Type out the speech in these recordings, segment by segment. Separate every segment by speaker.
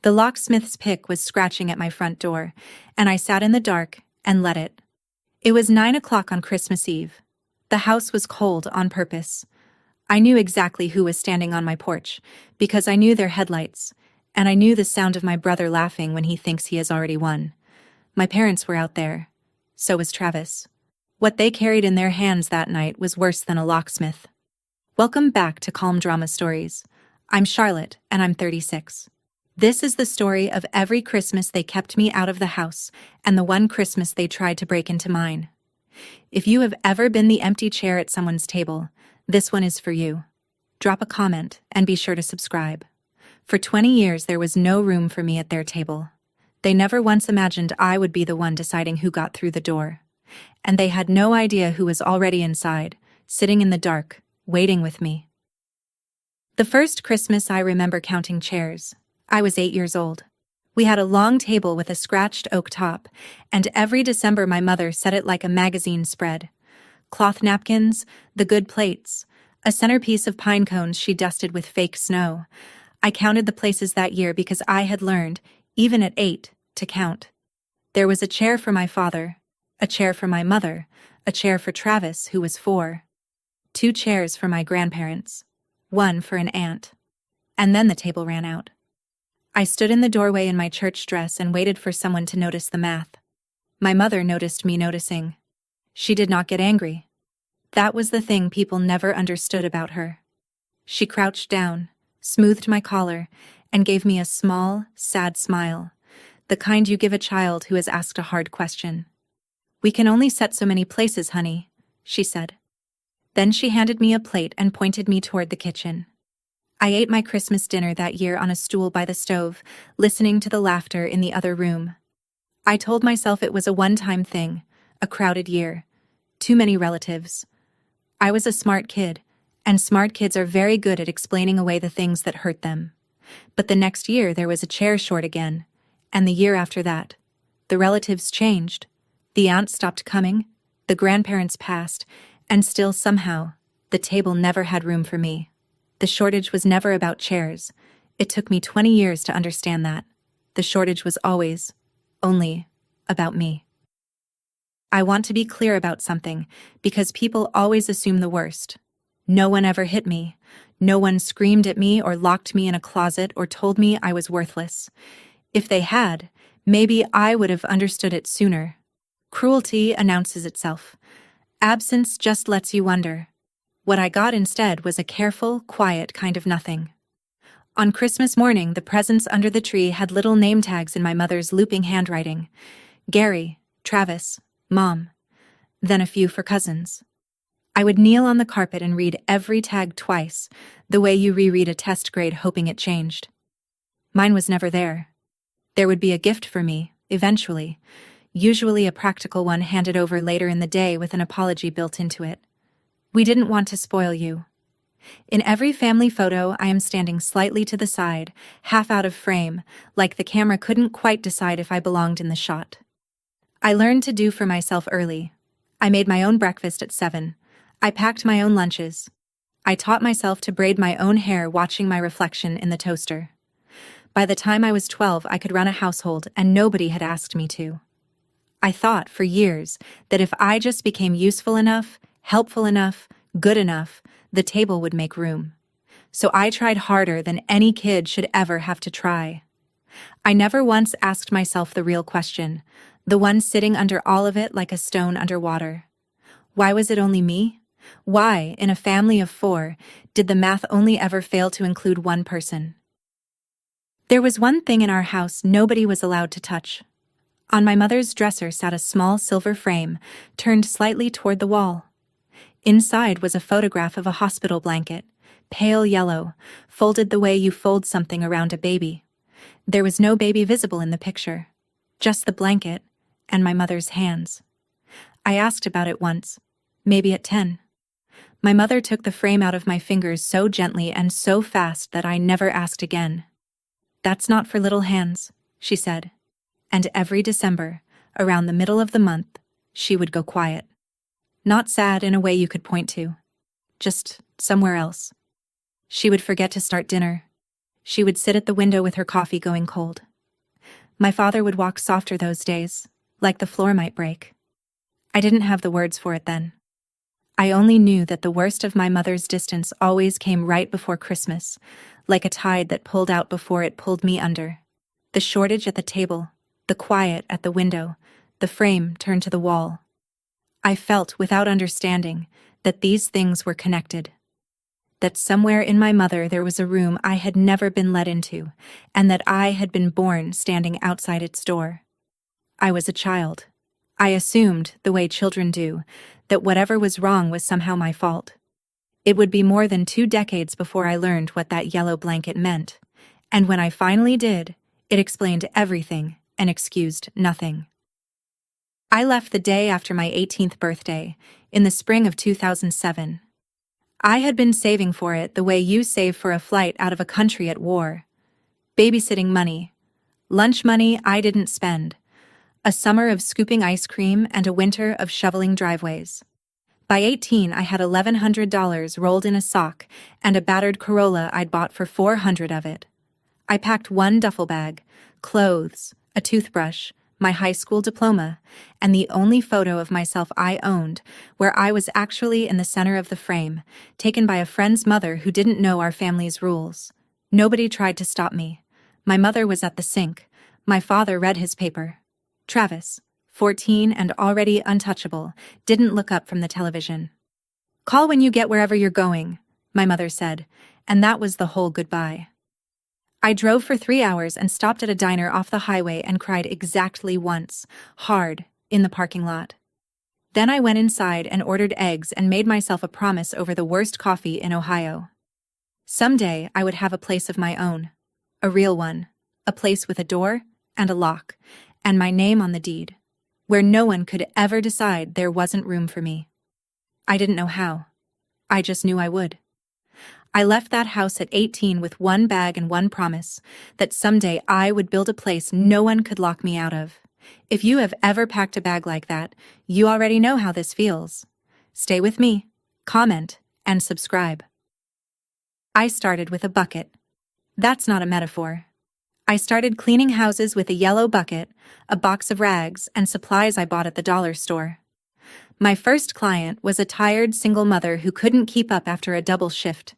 Speaker 1: The locksmith's pick was scratching at my front door, and I sat in the dark and let it. It was 9 o'clock on Christmas Eve. The house was cold on purpose. I knew exactly who was standing on my porch, because I knew their headlights, and I knew the sound of my brother laughing when he thinks he has already won. My parents were out there. So was Travis. What they carried in their hands that night was worse than a locksmith. Welcome back to Calm Drama Stories. I'm Charlotte, and I'm 36. This is the story of every Christmas they kept me out of the house, and the one Christmas they tried to break into mine. If you have ever been the empty chair at someone's table, this one is for you. Drop a comment and be sure to subscribe. For 20 years there was no room for me at their table. They never once imagined I would be the one deciding who got through the door. And they had no idea who was already inside, sitting in the dark, waiting with me. The first Christmas I remember counting chairs. I was 8 years old. We had a long table with a scratched oak top, and every December my mother set it like a magazine spread. Cloth napkins, the good plates, a centerpiece of pine cones she dusted with fake snow. I counted the places that year because I had learned, even at 8, to count. There was a chair for my father, a chair for my mother, a chair for Travis, who was 4. 2 chairs for my grandparents, 1 for an aunt. And then the table ran out. I stood in the doorway in my church dress and waited for someone to notice the math. My mother noticed me noticing. She did not get angry. That was the thing people never understood about her. She crouched down, smoothed my collar, and gave me a small, sad smile, the kind you give a child who has asked a hard question. "We can only set so many places, honey," she said. Then she handed me a plate and pointed me toward the kitchen. I ate my Christmas dinner that year on a stool by the stove, listening to the laughter in the other room. I told myself it was a one-time thing, a crowded year, too many relatives. I was a smart kid, and smart kids are very good at explaining away the things that hurt them. But the next year there was a chair short again, and the year after that. The relatives changed. The aunts stopped coming, the grandparents passed, and still somehow, the table never had room for me. The shortage was never about chairs. It took me 20 years to understand that. The shortage was always, only, about me. I want to be clear about something, because people always assume the worst. No one ever hit me. No one screamed at me or locked me in a closet or told me I was worthless. If they had, maybe I would have understood it sooner. Cruelty announces itself. Absence just lets you wonder. What I got instead was a careful, quiet kind of nothing. On Christmas morning, the presents under the tree had little name tags in my mother's looping handwriting. Gary, Travis, Mom. Then a few for cousins. I would kneel on the carpet and read every tag twice, the way you reread a test grade hoping it changed. Mine was never there. There would be a gift for me, eventually, usually a practical one handed over later in the day with an apology built into it. "We didn't want to spoil you." In every family photo, I am standing slightly to the side, half out of frame, like the camera couldn't quite decide if I belonged in the shot. I learned to do for myself early. I made my own breakfast at 7. I packed my own lunches. I taught myself to braid my own hair watching my reflection in the toaster. By the time I was 12, I could run a household, and nobody had asked me to. I thought for years that if I just became useful enough, helpful enough, good enough, the table would make room. So I tried harder than any kid should ever have to try. I never once asked myself the real question, the one sitting under all of it like a stone under water. Why was it only me? Why, in a family of 4, did the math only ever fail to include one person? There was one thing in our house nobody was allowed to touch. On my mother's dresser sat a small silver frame, turned slightly toward the wall. Inside was a photograph of a hospital blanket, pale yellow, folded the way you fold something around a baby. There was no baby visible in the picture, just the blanket and my mother's hands. I asked about it once, maybe at 10. My mother took the frame out of my fingers so gently and so fast that I never asked again. "That's not for little hands," she said. And every December, around the middle of the month, she would go quiet. Not sad in a way you could point to. Just somewhere else. She would forget to start dinner. She would sit at the window with her coffee going cold. My father would walk softer those days, like the floor might break. I didn't have the words for it then. I only knew that the worst of my mother's distance always came right before Christmas, like a tide that pulled out before it pulled me under. The shortage at the table, the quiet at the window, the frame turned to the wall. I felt, without understanding, that these things were connected. That somewhere in my mother there was a room I had never been let into, and that I had been born standing outside its door. I was a child. I assumed, the way children do, that whatever was wrong was somehow my fault. It would be more than 2 decades before I learned what that yellow blanket meant, and when I finally did, it explained everything and excused nothing. I left the day after my 18th birthday, in the spring of 2007. I had been saving for it the way you save for a flight out of a country at war. Babysitting money, lunch money I didn't spend, a summer of scooping ice cream and a winter of shoveling driveways. By 18, I had $1,100 rolled in a sock and a battered Corolla I'd bought for $400 of it. I packed one duffel bag, clothes, a toothbrush, my high school diploma, and the only photo of myself I owned, where I was actually in the center of the frame, taken by a friend's mother who didn't know our family's rules. Nobody tried to stop me. My mother was at the sink. My father read his paper. Travis, 14 and already untouchable, didn't look up from the television. "Call when you get wherever you're going," my mother said, and that was the whole goodbye. I drove for 3 hours and stopped at a diner off the highway and cried exactly once, hard, in the parking lot. Then I went inside and ordered eggs and made myself a promise over the worst coffee in Ohio. Someday I would have a place of my own, a real one, a place with a door and a lock, and my name on the deed, where no one could ever decide there wasn't room for me. I didn't know how. I just knew I would. I left that house at 18 with one bag and one promise, that someday I would build a place no one could lock me out of. If you have ever packed a bag like that, you already know how this feels. Stay with me, comment, and subscribe. I started with a bucket. That's not a metaphor. I started cleaning houses with a yellow bucket, a box of rags, and supplies I bought at the dollar store. My first client was a tired single mother who couldn't keep up after a double shift.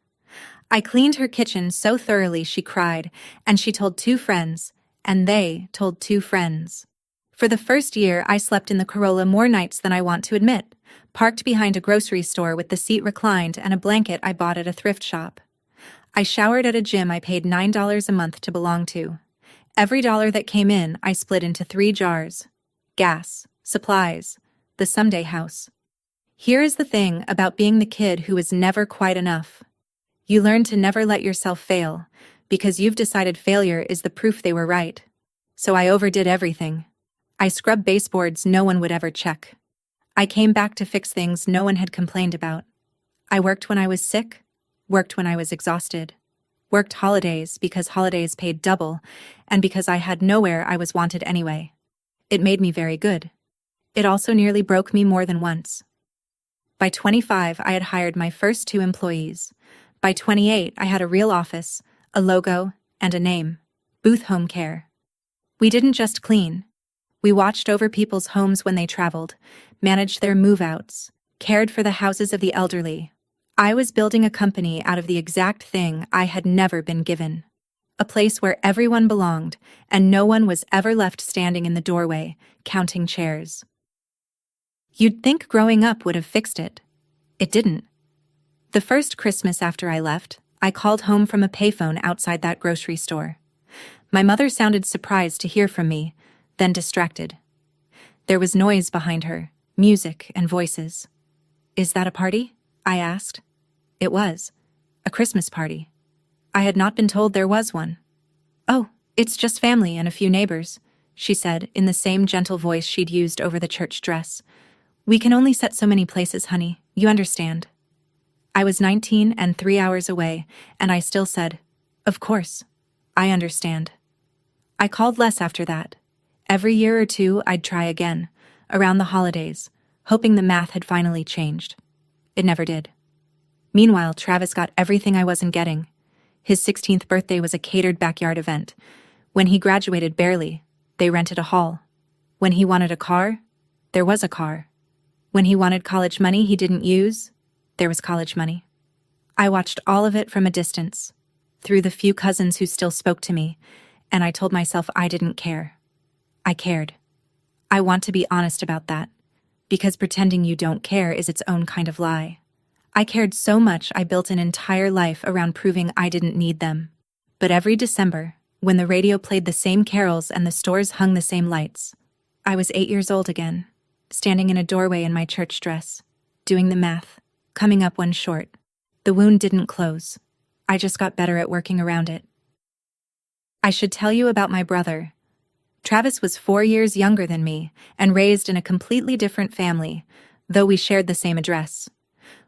Speaker 1: I cleaned her kitchen so thoroughly she cried, and she told 2 friends, and they told 2 friends. For the first year, I slept in the Corolla more nights than I want to admit, parked behind a grocery store with the seat reclined and a blanket I bought at a thrift shop. I showered at a gym I paid $9 a month to belong to. Every dollar that came in, I split into 3 jars. Gas, supplies, the someday house. Here is the thing about being the kid who is never quite enough. You learn to never let yourself fail, because you've decided failure is the proof they were right. So I overdid everything. I scrubbed baseboards no one would ever check. I came back to fix things no one had complained about. I worked when I was sick, worked when I was exhausted, worked holidays because holidays paid double, and because I had nowhere I was wanted anyway. It made me very good. It also nearly broke me more than once. By 25, I had hired my first 2 employees. By 28, I had a real office, a logo, and a name, Booth Home Care. We didn't just clean. We watched over people's homes when they traveled, managed their move-outs, cared for the houses of the elderly. I was building a company out of the exact thing I had never been given. A place where everyone belonged, and no one was ever left standing in the doorway, counting chairs. You'd think growing up would have fixed it. It didn't. The first Christmas after I left, I called home from a payphone outside that grocery store. My mother sounded surprised to hear from me, then distracted. There was noise behind her, music and voices. "Is that a party?" I asked. It was. A Christmas party. I had not been told there was one. "Oh, it's just family and a few neighbors," she said in the same gentle voice she'd used over the church dress. "We can only set so many places, honey. You understand." I was 19 and 3 hours away, and I still said, "Of course. I understand." I called less after that. Every year or 2, I'd try again, around the holidays, hoping the math had finally changed. It never did. Meanwhile, Travis got everything I wasn't getting. His 16th birthday was a catered backyard event. When he graduated barely, they rented a hall. When he wanted a car, there was a car. When he wanted college money he didn't use, there was college money. I watched all of it from a distance, through the few cousins who still spoke to me, and I told myself I didn't care. I cared. I want to be honest about that, because pretending you don't care is its own kind of lie. I cared so much I built an entire life around proving I didn't need them. But every December, when the radio played the same carols and the stores hung the same lights, I was 8 years old again, standing in a doorway in my church dress, doing the math, coming up one short. The wound didn't close. I just got better at working around it. I should tell you about my brother. Travis was 4 years younger than me and raised in a completely different family, though we shared the same address.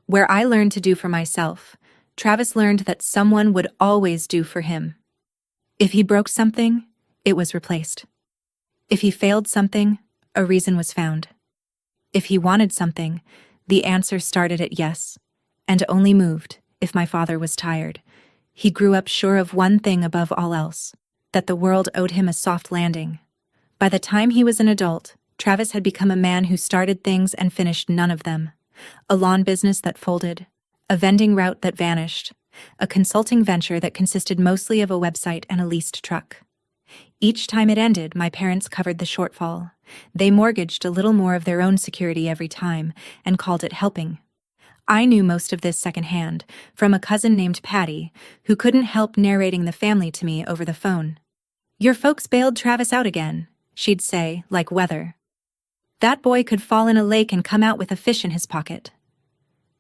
Speaker 1: Where I learned to do for myself, Travis learned that someone would always do for him. If he broke something, it was replaced. If he failed something, a reason was found. If he wanted something, the answer started at yes, and only moved if my father was tired. He grew up sure of one thing above all else, that the world owed him a soft landing. By the time he was an adult, Travis had become a man who started things and finished none of them. A lawn business that folded, a vending route that vanished, a consulting venture that consisted mostly of a website and a leased truck. Each time it ended, my parents covered the shortfall. They mortgaged a little more of their own security every time and called it helping. I knew most of this secondhand from a cousin named Patty, who couldn't help narrating the family to me over the phone. "Your folks bailed Travis out again," she'd say, like weather. "That boy could fall in a lake and come out with a fish in his pocket."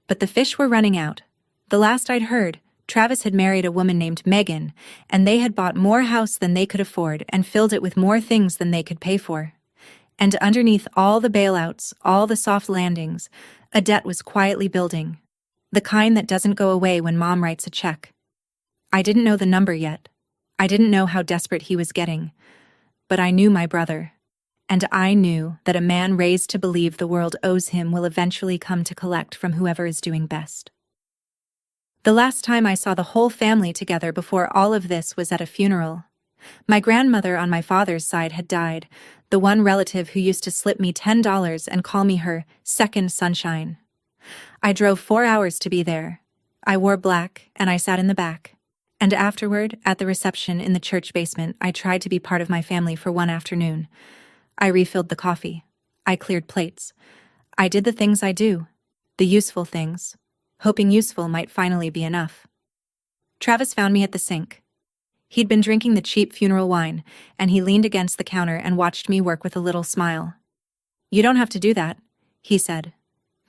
Speaker 1: But the fish were running out. The last I'd heard, Travis had married a woman named Megan, and they had bought more house than they could afford and filled it with more things than they could pay for. And underneath all the bailouts, all the soft landings, a debt was quietly building, the kind that doesn't go away when mom writes a check. I didn't know the number yet. I didn't know how desperate he was getting. But I knew my brother. And I knew that a man raised to believe the world owes him will eventually come to collect from whoever is doing best. The last time I saw the whole family together before all of this was at a funeral. My grandmother on my father's side had died, the one relative who used to slip me $10 and call me her second sunshine. I drove 4 hours to be there. I wore black, and I sat in the back. And afterward, at the reception in the church basement, I tried to be part of my family for one afternoon. I refilled the coffee. I cleared plates. I did the things I do, the useful things, hoping useful might finally be enough. Travis found me at the sink. He'd been drinking the cheap funeral wine, and he leaned against the counter and watched me work with a little smile. "You don't have to do that," he said.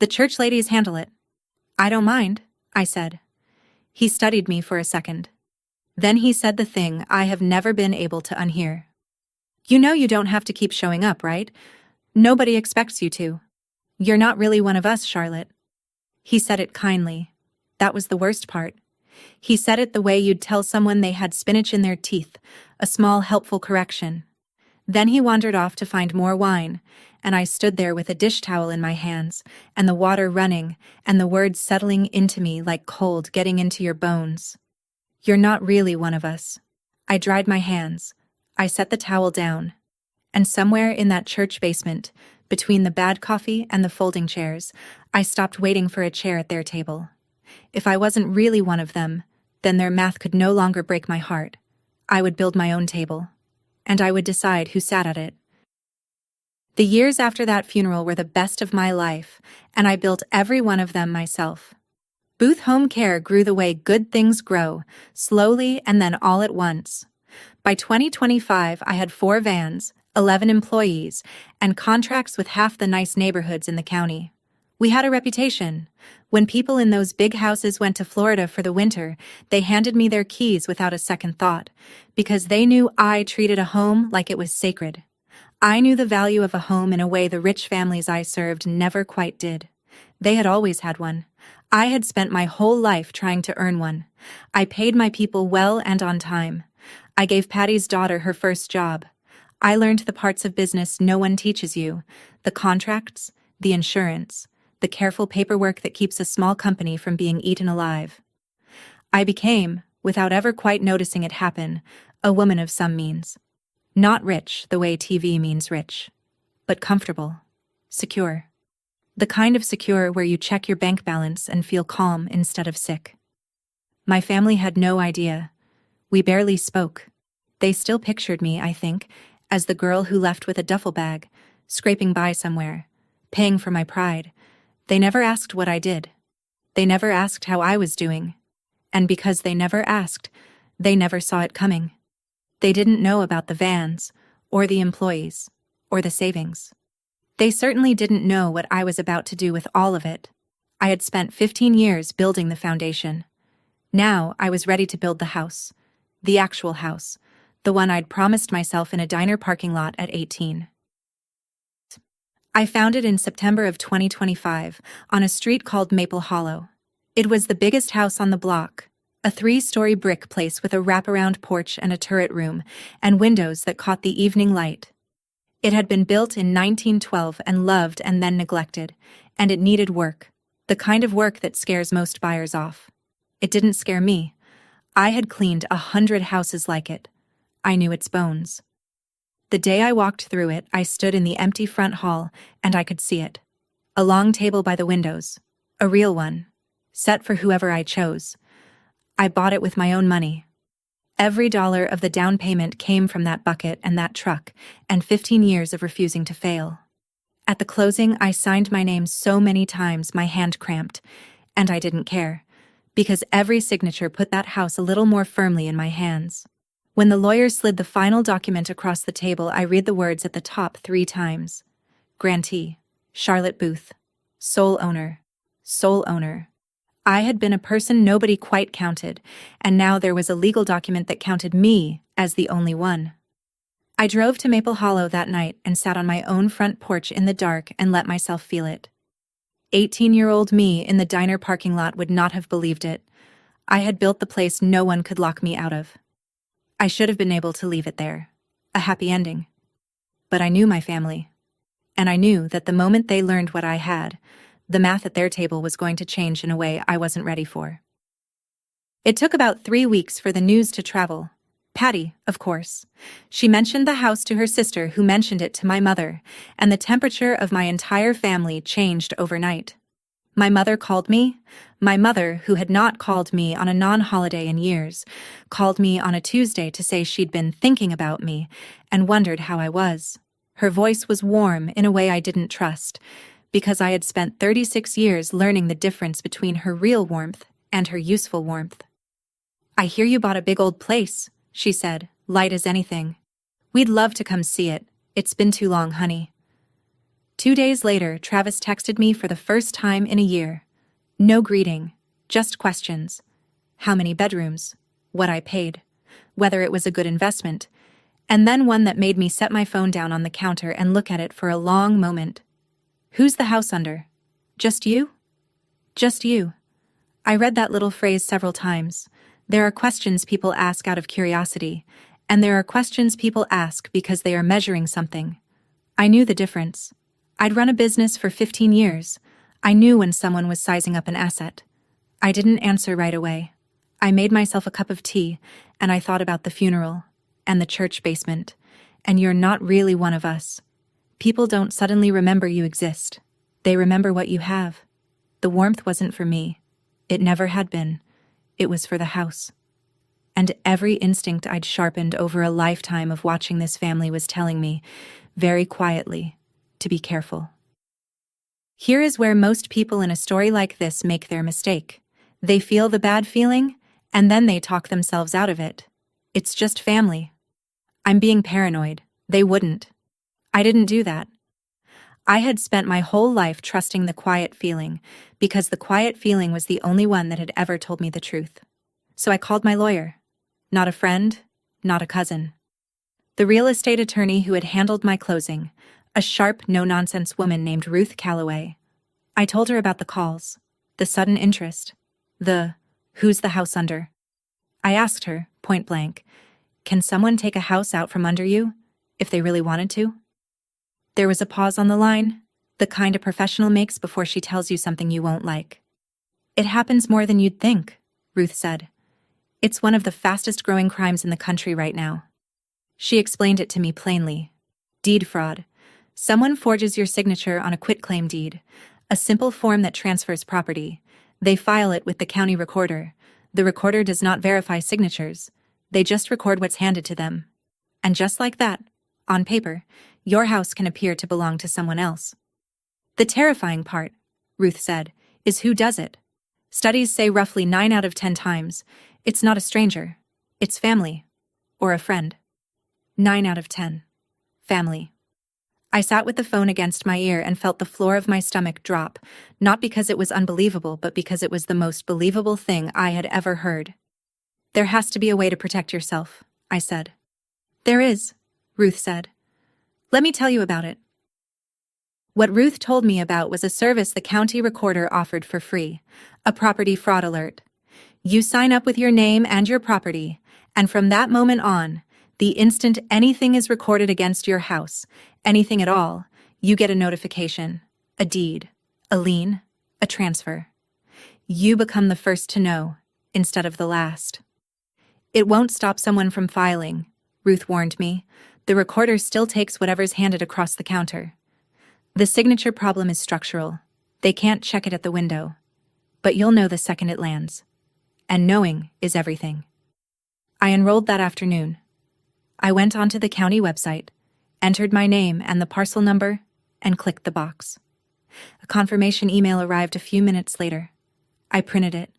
Speaker 1: "The church ladies handle it." "I don't mind," I said. He studied me for a second. Then he said the thing I have never been able to unhear. "You know you don't have to keep showing up, right? Nobody expects you to. You're not really one of us, Charlotte." He said it kindly. That was the worst part. He said it the way you'd tell someone they had spinach in their teeth, a small helpful correction. Then he wandered off to find more wine, and I stood there with a dish towel in my hands, and the water running, and the words settling into me like cold getting into your bones. "You're not really one of us." I dried my hands. I set the towel down. And somewhere in that church basement, between the bad coffee and the folding chairs, I stopped waiting for a chair at their table. If I wasn't really one of them, then their math could no longer break my heart. I would build my own table. And I would decide who sat at it. The years after that funeral were the best of my life, and I built every one of them myself. Booth Home Care grew the way good things grow, slowly and then all at once. By 2025, I had 4 vans, 11 employees, and contracts with half the nice neighborhoods in the county. We had a reputation. When people in those big houses went to Florida for the winter, they handed me their keys without a second thought, because they knew I treated a home like it was sacred. I knew the value of a home in a way the rich families I served never quite did. They had always had one. I had spent my whole life trying to earn one. I paid my people well and on time. I gave Patty's daughter her first job. I learned the parts of business no one teaches you, the contracts, the insurance, the careful paperwork that keeps a small company from being eaten alive. I became, without ever quite noticing it happen, a woman of some means. Not rich the way TV means rich, but comfortable, secure. The kind of secure where you check your bank balance and feel calm instead of sick. My family had no idea. We barely spoke. They still pictured me, I think, as the girl who left with a duffel bag, scraping by somewhere, paying for my pride. They never asked what I did. They never asked how I was doing. And because they never asked, they never saw it coming. They didn't know about the vans, or the employees, or the savings. They certainly didn't know what I was about to do with all of it. I had spent 15 years building the foundation. Now I was ready to build the house. The actual house. The one I'd promised myself in a diner parking lot at 18. I found it in September of 2025, on a street called Maple Hollow. It was the biggest house on the block, a 3-story brick place with a wraparound porch and a turret room, and windows that caught the evening light. It had been built in 1912 and loved and then neglected, and it needed work, the kind of work that scares most buyers off. It didn't scare me. I had cleaned 100 houses like it. I knew its bones. The day I walked through it, I stood in the empty front hall, and I could see it. A long table by the windows. A real one. Set for whoever I chose. I bought it with my own money. Every dollar of the down payment came from that bucket and that truck, and 15 years of refusing to fail. At the closing, I signed my name so many times my hand cramped, and I didn't care, because every signature put that house a little more firmly in my hands. When the lawyer slid the final document across the table, I read the words at the top 3 times. Grantee, Charlotte Booth, sole owner, sole owner. I had been a person nobody quite counted, and now there was a legal document that counted me as the only one. I drove to Maple Hollow that night and sat on my own front porch in the dark and let myself feel it. 18-year-old me in the diner parking lot would not have believed it. I had built the place no one could lock me out of. I should have been able to leave it there. A happy ending. But I knew my family. And I knew that the moment they learned what I had, the math at their table was going to change in a way I wasn't ready for. It took about 3 weeks for the news to travel. Patty, of course. She mentioned the house to her sister, who mentioned it to my mother, and the temperature of my entire family changed overnight. My mother called me. My mother, who had not called me on a non-holiday in years, called me on a Tuesday to say she'd been thinking about me and wondered how I was. Her voice was warm in a way I didn't trust, because I had spent 36 years learning the difference between her real warmth and her useful warmth. "I hear you bought a big old place," she said, light as anything. "We'd love to come see it. It's been too long, honey." 2 days later, Travis texted me for the first time in a year. No greeting, just questions. How many bedrooms? What I paid? Whether it was a good investment? And then one that made me set my phone down on the counter and look at it for a long moment. "Who's the house under? Just you?" Just you. I read that little phrase several times. There are questions people ask out of curiosity, and there are questions people ask because they are measuring something. I knew the difference. I'd run a business for 15 years. I knew when someone was sizing up an asset. I didn't answer right away. I made myself a cup of tea, and I thought about the funeral, and the church basement, and you're not really one of us. People don't suddenly remember you exist. They remember what you have. The warmth wasn't for me. It never had been. It was for the house. And every instinct I'd sharpened over a lifetime of watching this family was telling me, very quietly, to be careful. Here is where most people in a story like this make their mistake. They feel the bad feeling, and then they talk themselves out of it. It's just family. I'm being paranoid. They wouldn't. I didn't do that. I had spent my whole life trusting the quiet feeling, because the quiet feeling was the only one that had ever told me the truth. So I called my lawyer. Not a friend, not a cousin. The real estate attorney who had handled my closing, a sharp, no-nonsense woman named Ruth Calloway. I told her about the calls, the sudden interest, the "who's the house under?" I asked her, point blank, "Can someone take a house out from under you, if they really wanted to?" There was a pause on the line, the kind a professional makes before she tells you something you won't like. "It happens more than you'd think," Ruth said. It's one of the fastest growing crimes in the country right now. She explained it to me plainly. Deed fraud. Someone forges your signature on a quitclaim deed, a simple form that transfers property. They file it with the county recorder. The recorder does not verify signatures. They just record what's handed to them. And just like that, on paper, your house can appear to belong to someone else. The terrifying part, Ruth said, is who does it. Studies say roughly 9 out of 10 times, it's not a stranger, it's family, or a friend. 9 out of 10. Family. I sat with the phone against my ear and felt the floor of my stomach drop, not because it was unbelievable, but because it was the most believable thing I had ever heard. There has to be a way to protect yourself, I said. There is, Ruth said. Let me tell you about it. What Ruth told me about was a service the county recorder offered for free, a property fraud alert. You sign up with your name and your property, and from that moment on, the instant anything is recorded against your house, anything at all, you get a notification, a deed, a lien, a transfer. You become the first to know, instead of the last. It won't stop someone from filing, Ruth warned me. The recorder still takes whatever's handed across the counter. The signature problem is structural. They can't check it at the window. But you'll know the second it lands. And knowing is everything. I enrolled that afternoon. I went onto the county website, entered my name and the parcel number, and clicked the box. A confirmation email arrived a few minutes later. I printed it.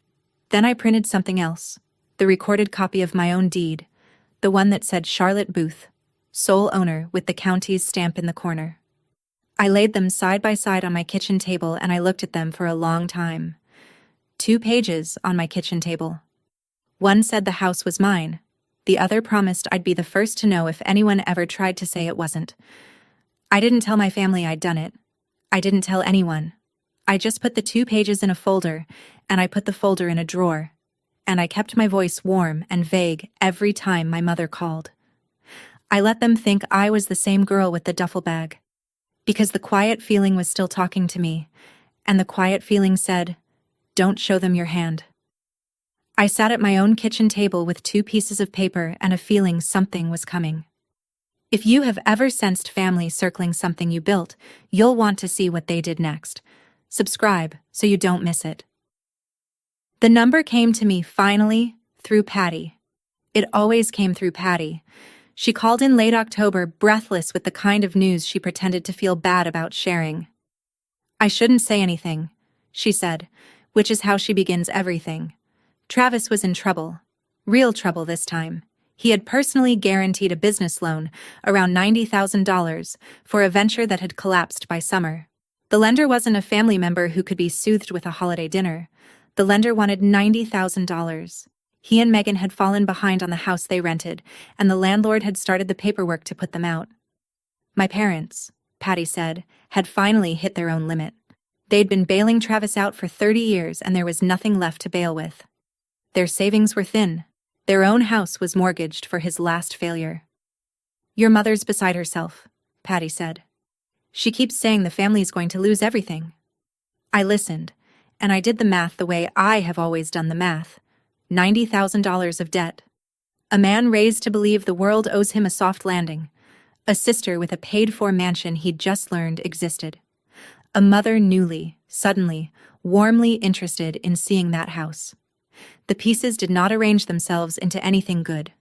Speaker 1: Then I printed something else, the recorded copy of my own deed, the one that said Charlotte Booth, sole owner, with the county's stamp in the corner. I laid them side by side on my kitchen table and I looked at them for a long time. 2 pages on my kitchen table. One said the house was mine. The other promised I'd be the first to know if anyone ever tried to say it wasn't. I didn't tell my family I'd done it. I didn't tell anyone. I just put the 2 pages in a folder, and I put the folder in a drawer. And I kept my voice warm and vague every time my mother called. I let them think I was the same girl with the duffel bag. Because the quiet feeling was still talking to me, and the quiet feeling said, "Don't show them your hand." I sat at my own kitchen table with 2 pieces of paper and a feeling something was coming. If you have ever sensed family circling something you built, you'll want to see what they did next. Subscribe so you don't miss it. The number came to me finally through Patty. It always came through Patty. She called in late October, breathless with the kind of news she pretended to feel bad about sharing. I shouldn't say anything, she said, which is how she begins everything. Travis was in trouble. Real trouble this time. He had personally guaranteed a business loan, around $90,000, for a venture that had collapsed by summer. The lender wasn't a family member who could be soothed with a holiday dinner. The lender wanted $90,000. He and Megan had fallen behind on the house they rented, and the landlord had started the paperwork to put them out. My parents, Patty said, had finally hit their own limit. They'd been bailing Travis out for 30 years, and there was nothing left to bail with. Their savings were thin. Their own house was mortgaged for his last failure. Your mother's beside herself, Patty said. She keeps saying the family's going to lose everything. I listened, and I did the math the way I have always done the math. $90,000 of debt. A man raised to believe the world owes him a soft landing. A sister with a paid-for mansion he'd just learned existed. A mother newly, suddenly, warmly interested in seeing that house. The pieces did not arrange themselves into anything good.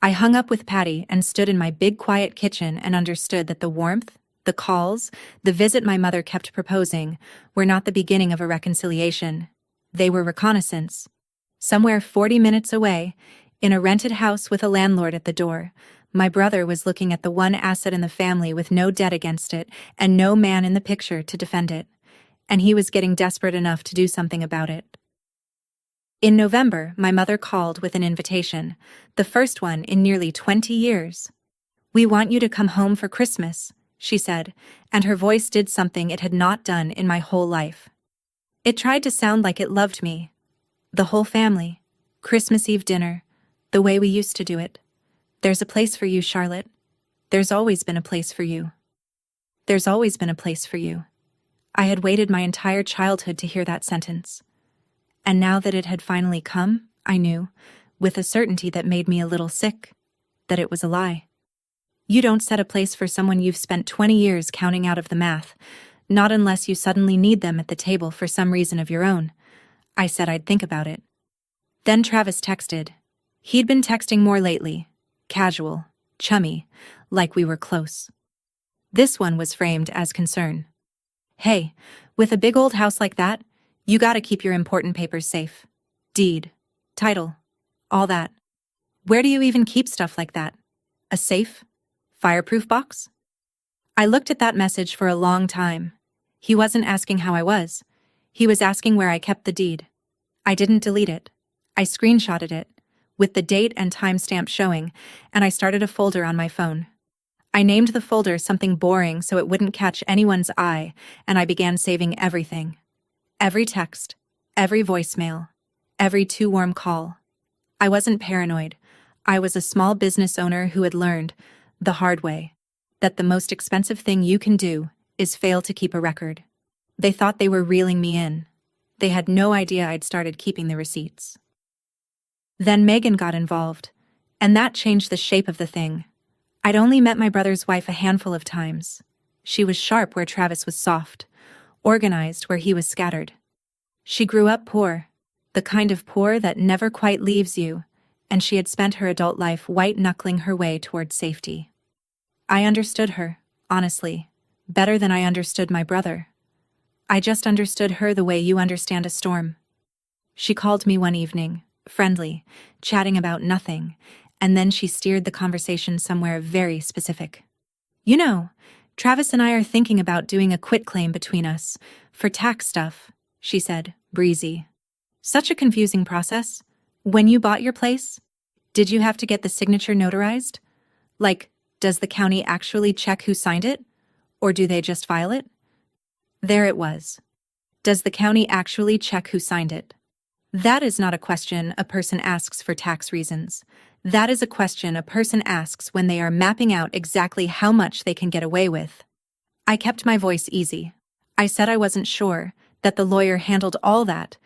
Speaker 1: I hung up with Patty and stood in my big quiet kitchen and understood that the warmth, the calls, the visit my mother kept proposing were not the beginning of a reconciliation. They were reconnaissance. Somewhere 40 minutes away, in a rented house with a landlord at the door, my brother was looking at the one asset in the family with no debt against it and no man in the picture to defend it. And he was getting desperate enough to do something about it. In November, my mother called with an invitation, the first one in nearly 20 years. "We want you to come home for Christmas," she said, and her voice did something it had not done in my whole life. It tried to sound like it loved me. The whole family, Christmas Eve dinner, the way we used to do it. "There's a place for you, Charlotte. There's always been a place for you. There's always been a place for you." I had waited my entire childhood to hear that sentence. And now that it had finally come, I knew, with a certainty that made me a little sick, that it was a lie. You don't set a place for someone you've spent 20 years counting out of the math, not unless you suddenly need them at the table for some reason of your own. I said I'd think about it. Then Travis texted. He'd been texting more lately. Casual, chummy, like we were close. This one was framed as concern. Hey, with a big old house like that, you gotta keep your important papers safe. Deed, title, all that. Where do you even keep stuff like that? A safe? Fireproof box? I looked at that message for a long time. He wasn't asking how I was. He was asking where I kept the deed. I didn't delete it. I screenshotted it, with the date and timestamp showing, and I started a folder on my phone. I named the folder something boring so it wouldn't catch anyone's eye, and I began saving everything. Every text, every voicemail, every too warm call. I wasn't paranoid. I was a small business owner who had learned, the hard way, that the most expensive thing you can do is fail to keep a record. They thought they were reeling me in. They had no idea I'd started keeping the receipts. Then Megan got involved, and that changed the shape of the thing. I'd only met my brother's wife a handful of times. She was sharp where Travis was soft, organized where he was scattered. She grew up poor, the kind of poor that never quite leaves you, and she had spent her adult life white-knuckling her way toward safety. I understood her, honestly, better than I understood my brother. I just understood her the way you understand a storm. She called me one evening, friendly, chatting about nothing, and then she steered the conversation somewhere very specific. You know, Travis and I are thinking about doing a quitclaim between us, for tax stuff, she said, breezy. Such a confusing process. When you bought your place, did you have to get the signature notarized? Like, does the county actually check who signed it? Or do they just file it? There it was. Does the county actually check who signed it? That is not a question a person asks for tax reasons. That is a question a person asks when they are mapping out exactly how much they can get away with. I kept my voice easy. I said I wasn't sure, that the lawyer handled all that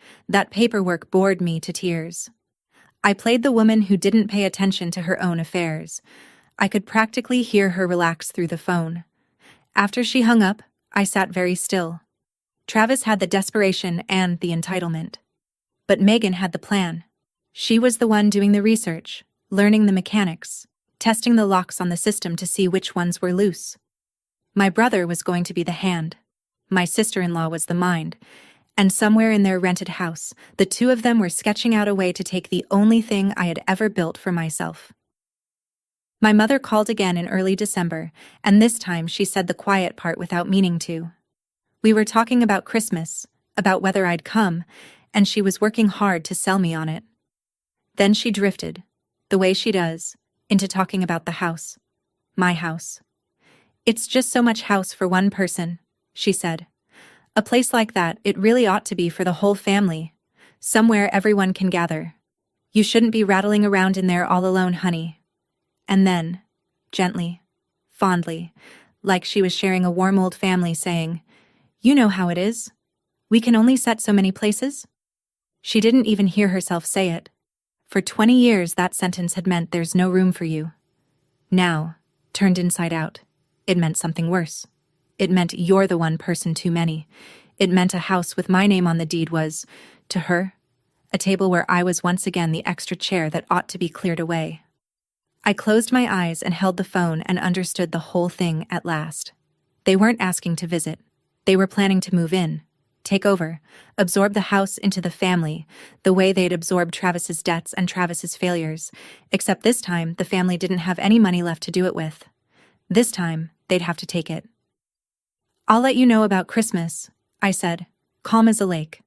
Speaker 1: paperwork bored me to tears. I played the woman who didn't pay attention to her own affairs. I could practically hear her relax through the phone. After she hung up, I sat very still. Travis had the desperation and the entitlement. But Megan had the plan. She was the one doing the research, learning the mechanics, testing the locks on the system to see which ones were loose. My brother was going to be the hand. My sister-in-law was the mind. And somewhere in their rented house, the two of them were sketching out a way to take the only thing I had ever built for myself. My mother called again in early December, and this time she said the quiet part without meaning to. We were talking about Christmas, about whether I'd come, and she was working hard to sell me on it. Then she drifted, the way she does, into talking about the house. My house. It's just so much house for one person, she said. A place like that, it really ought to be for the whole family. Somewhere everyone can gather. You shouldn't be rattling around in there all alone, honey. And then, gently, fondly, like she was sharing a warm old family, saying, "You know how it is. We can only set so many places." She didn't even hear herself say it. For 20 years that sentence had meant there's no room for you. Now, turned inside out, it meant something worse. It meant you're the one person too many. It meant a house with my name on the deed was, to her, a table where I was once again the extra chair that ought to be cleared away. I closed my eyes and held the phone and understood the whole thing at last. They weren't asking to visit. They were planning to move in, take over, absorb the house into the family, the way they'd absorbed Travis's debts and Travis's failures, except this time the family didn't have any money left to do it with. This time, they'd have to take it. "I'll let you know about Christmas," I said, calm as a lake.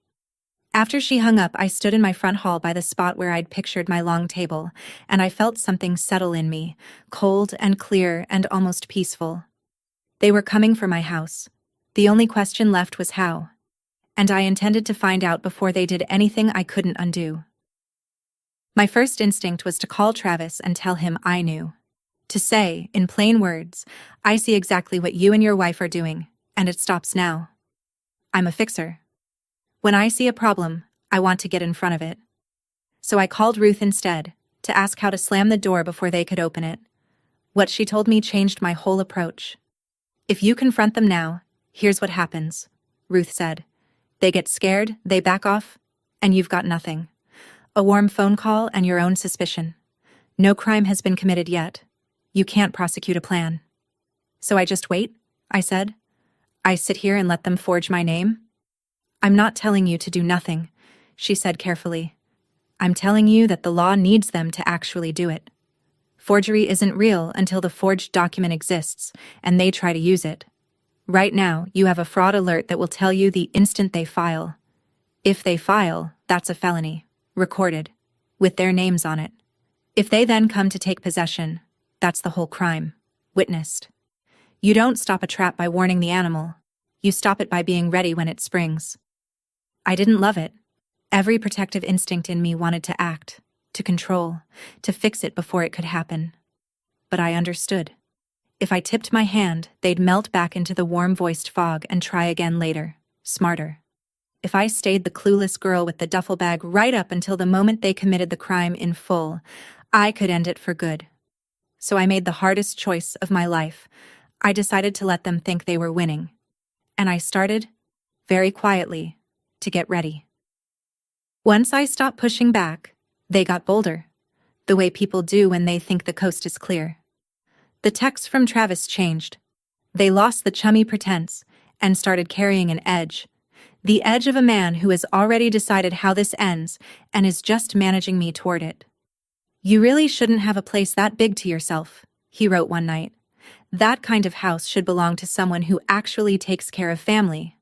Speaker 1: After she hung up, I stood in my front hall by the spot where I'd pictured my long table, and I felt something settle in me, cold and clear and almost peaceful. They were coming for my house. The only question left was how. And I intended to find out before they did anything I couldn't undo. My first instinct was to call Travis and tell him I knew. To say, in plain words, "I see exactly what you and your wife are doing, and it stops now. I'm a fixer. When I see a problem, I want to get in front of it." So I called Ruth instead, to ask how to slam the door before they could open it. What she told me changed my whole approach. "If you confront them now, here's what happens," Ruth said. "They get scared, they back off, and you've got nothing. A warm phone call and your own suspicion. No crime has been committed yet. You can't prosecute a plan." "So I just wait?" I said. "I sit here and let them forge my name?" "I'm not telling you to do nothing," she said carefully. "I'm telling you that the law needs them to actually do it. Forgery isn't real until the forged document exists, and they try to use it. Right now, you have a fraud alert that will tell you the instant they file. If they file, that's a felony, recorded, with their names on it. If they then come to take possession, that's the whole crime, witnessed. You don't stop a trap by warning the animal. You stop it by being ready when it springs." I didn't love it. Every protective instinct in me wanted to act, to control, to fix it before it could happen. But I understood. If I tipped my hand, they'd melt back into the warm-voiced fog and try again later, smarter. If I stayed the clueless girl with the duffel bag right up until the moment they committed the crime in full, I could end it for good. So I made the hardest choice of my life. I decided to let them think they were winning. And I started, very quietly, to get ready. Once I stopped pushing back, they got bolder, the way people do when they think the coast is clear. The texts from Travis changed. They lost the chummy pretense and started carrying an edge, the edge of a man who has already decided how this ends and is just managing me toward it. "You really shouldn't have a place that big to yourself," he wrote one night. "That kind of house should belong to someone who actually takes care of family,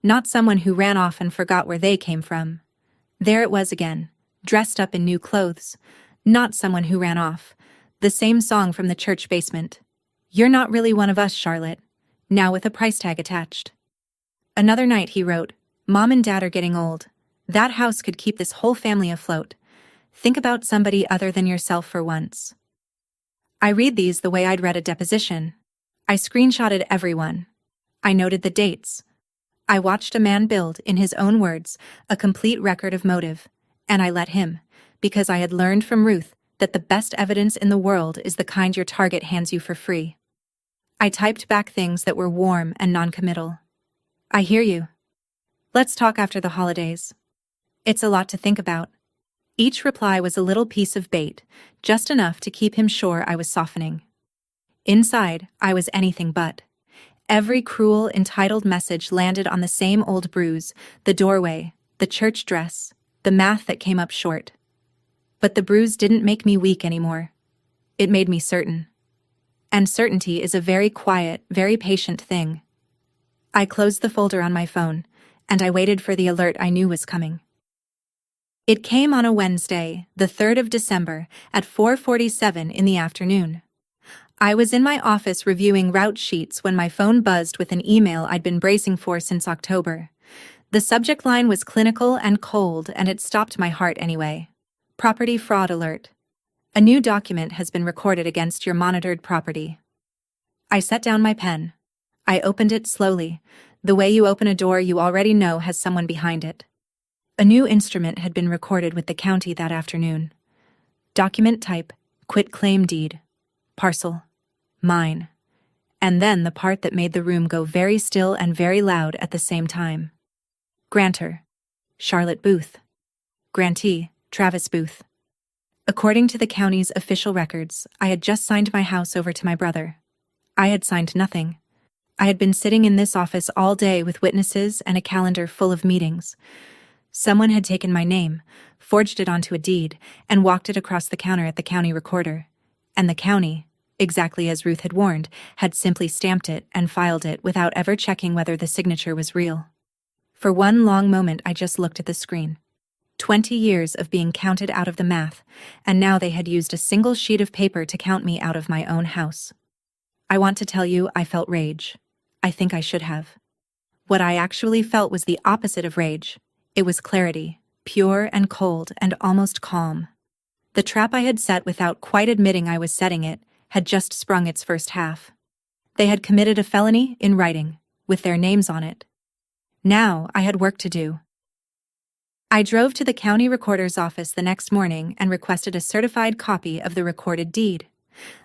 Speaker 1: not someone who ran off and forgot where they came from." There it was again, dressed up in new clothes. Not someone who ran off. The same song from the church basement. "You're not really one of us, Charlotte," now with a price tag attached. Another night he wrote, "Mom and Dad are getting old. That house could keep this whole family afloat. Think about somebody other than yourself for once." I read these the way I'd read a deposition. I screenshotted everyone. I noted the dates. I watched a man build, in his own words, a complete record of motive, and I let him, because I had learned from Ruth that the best evidence in the world is the kind your target hands you for free. I typed back things that were warm and non-committal. "I hear you. Let's talk after the holidays. It's a lot to think about." Each reply was a little piece of bait, just enough to keep him sure I was softening. Inside, I was anything but. Every cruel, entitled message landed on the same old bruise, the doorway, the church dress, the math that came up short. But the bruise didn't make me weak anymore. It made me certain. And certainty is a very quiet, very patient thing. I closed the folder on my phone, and I waited for the alert I knew was coming. It came on a Wednesday, the 3rd of December, at 4:47 in the afternoon. I was in my office reviewing route sheets when my phone buzzed with an email I'd been bracing for since October. The subject line was clinical and cold, and it stopped my heart anyway. "Property fraud alert. A new document has been recorded against your monitored property." I set down my pen. I opened it slowly, the way you open a door you already know has someone behind it. A new instrument had been recorded with the county that afternoon. Document type, quitclaim deed. Parcel. Mine. And then the part that made the room go very still and very loud at the same time. Grantor. Charlotte Booth. Grantee. Travis Booth. According to the county's official records, I had just signed my house over to my brother. I had signed nothing. I had been sitting in this office all day with witnesses and a calendar full of meetings. Someone had taken my name, forged it onto a deed, and walked it across the counter at the county recorder. And the county, exactly as Ruth had warned, had simply stamped it and filed it without ever checking whether the signature was real. For one long moment I just looked at the screen. 20 years of being counted out of the math, and now they had used a single sheet of paper to count me out of my own house. I want to tell you I felt rage. I think I should have. What I actually felt was the opposite of rage. It was clarity, pure and cold and almost calm. The trap I had set without quite admitting I was setting it had just sprung its first half. They had committed a felony in writing, with their names on it. Now I had work to do. I drove to the county recorder's office the next morning and requested a certified copy of the recorded deed.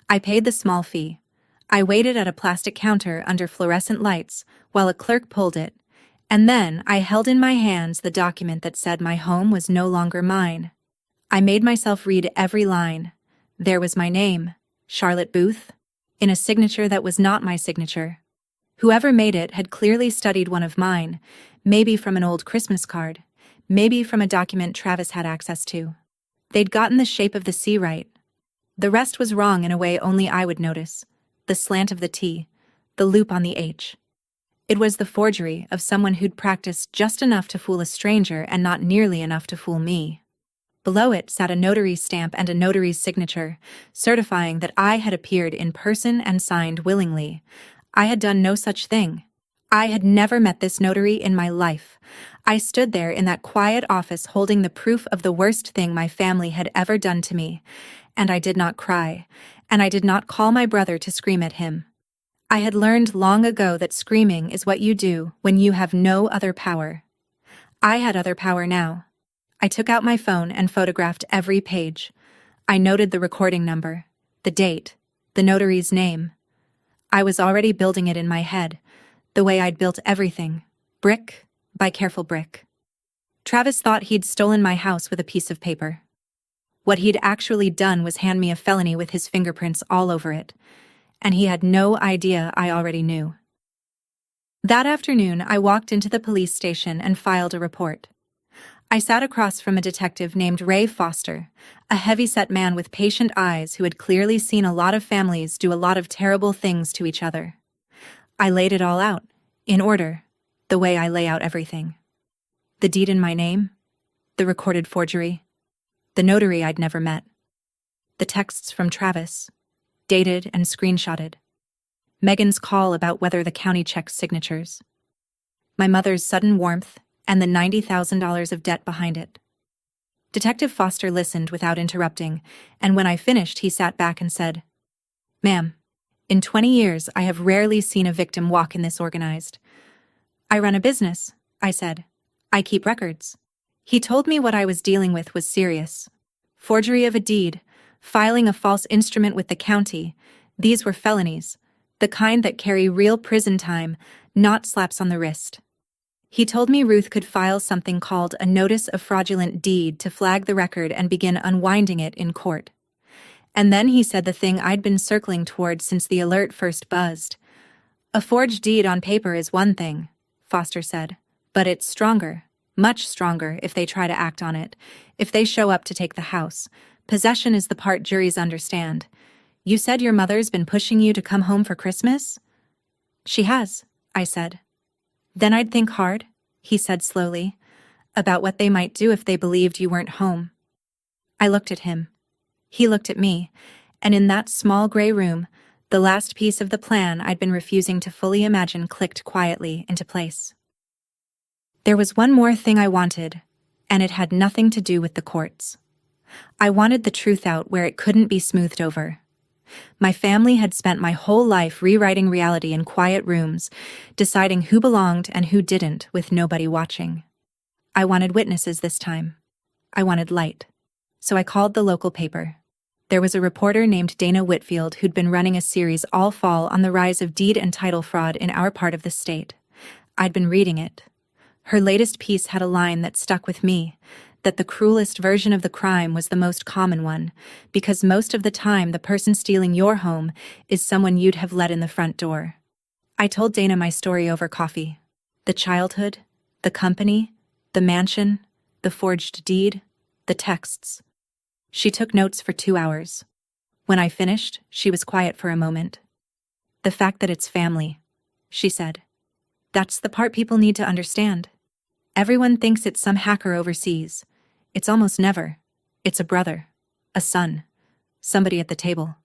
Speaker 1: I paid the small fee. I waited at a plastic counter under fluorescent lights while a clerk pulled it, and then I held in my hands the document that said my home was no longer mine. I made myself read every line. There was my name, Charlotte Booth, in a signature that was not my signature. Whoever made it had clearly studied one of mine, maybe from an old Christmas card, maybe from a document Travis had access to. They'd gotten the shape of the C right. The rest was wrong in a way only I would notice. The slant of the T, the loop on the H. It was the forgery of someone who'd practiced just enough to fool a stranger and not nearly enough to fool me. Below it sat a notary's stamp and a notary's signature, certifying that I had appeared in person and signed willingly. I had done no such thing. I had never met this notary in my life. I stood there in that quiet office holding the proof of the worst thing my family had ever done to me, and I did not cry, and I did not call my brother to scream at him. I had learned long ago that screaming is what you do when you have no other power. I had other power now. I took out my phone and photographed every page. I noted the recording number, the date, the notary's name. I was already building it in my head, the way I'd built everything, brick by careful brick. Travis thought he'd stolen my house with a piece of paper. What he'd actually done was hand me a felony with his fingerprints all over it, and he had no idea I already knew. That afternoon, I walked into the police station and filed a report. I sat across from a detective named Ray Foster, a heavy-set man with patient eyes who had clearly seen a lot of families do a lot of terrible things to each other. I laid it all out, in order, the way I lay out everything. The deed in my name, the recorded forgery, the notary I'd never met, the texts from Travis, dated and screenshotted, Megan's call about whether the county checks signatures, my mother's sudden warmth, and the $90,000 of debt behind it. Detective Foster listened without interrupting, and when I finished, he sat back and said, "Ma'am, in 20 years, I have rarely seen a victim walk in this organized. I run a business," I said. "I keep records." He told me what I was dealing with was serious. Forgery of a deed, filing a false instrument with the county, these were felonies, the kind that carry real prison time, not slaps on the wrist. He told me Ruth could file something called a notice of fraudulent deed to flag the record and begin unwinding it in court. And then he said the thing I'd been circling toward since the alert first buzzed. "A forged deed on paper is one thing," Foster said, "but it's stronger, much stronger if they try to act on it, if they show up to take the house. Possession is the part juries understand. You said your mother's been pushing you to come home for Christmas?" "She has," I said. "Then I'd think hard," he said slowly, "about what they might do if they believed you weren't home." I looked at him. He looked at me, and in that small gray room, the last piece of the plan I'd been refusing to fully imagine clicked quietly into place. There was one more thing I wanted, and it had nothing to do with the courts. I wanted the truth out where it couldn't be smoothed over. My family had spent my whole life rewriting reality in quiet rooms, deciding who belonged and who didn't with nobody watching. I wanted witnesses this time. I wanted light. So I called the local paper. There was a reporter named Dana Whitfield who'd been running a series all fall on the rise of deed and title fraud in our part of the state. I'd been reading it. Her latest piece had a line that stuck with me, that the cruelest version of the crime was the most common one, because most of the time the person stealing your home is someone you'd have let in the front door. I told Dana my story over coffee. The childhood, the company, the mansion, the forged deed, the texts. She took notes for 2 hours. When I finished, she was quiet for a moment. "The fact that it's family," she said. "That's the part people need to understand. Everyone thinks it's some hacker overseas. It's almost never. It's a brother, a son, somebody at the table."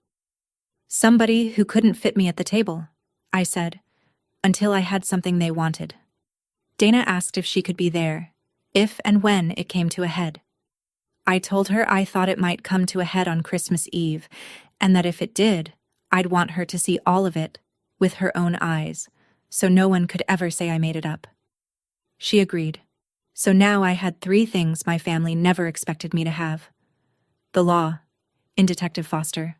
Speaker 1: "Somebody who couldn't fit me at the table," I said, "until I had something they wanted." Dana asked if she could be there, if and when it came to a head. I told her I thought it might come to a head on Christmas Eve, and that if it did, I'd want her to see all of it, with her own eyes, so no one could ever say I made it up. She agreed. So now I had 3 things my family never expected me to have. The law, in Detective Foster.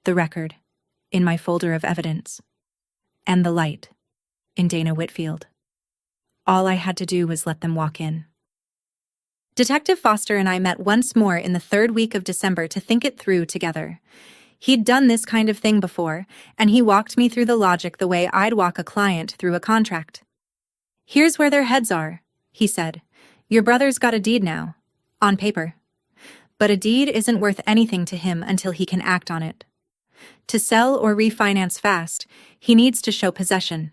Speaker 1: The record, in my folder of evidence. And the light, in Dana Whitfield. All I had to do was let them walk in. Detective Foster and I met once more in the 3rd week of December to think it through together. He'd done this kind of thing before, and he walked me through the logic the way I'd walk a client through a contract. "Here's where their heads are," he said. "Your brother's got a deed now, on paper. But a deed isn't worth anything to him until he can act on it. To sell or refinance fast, he needs to show possession.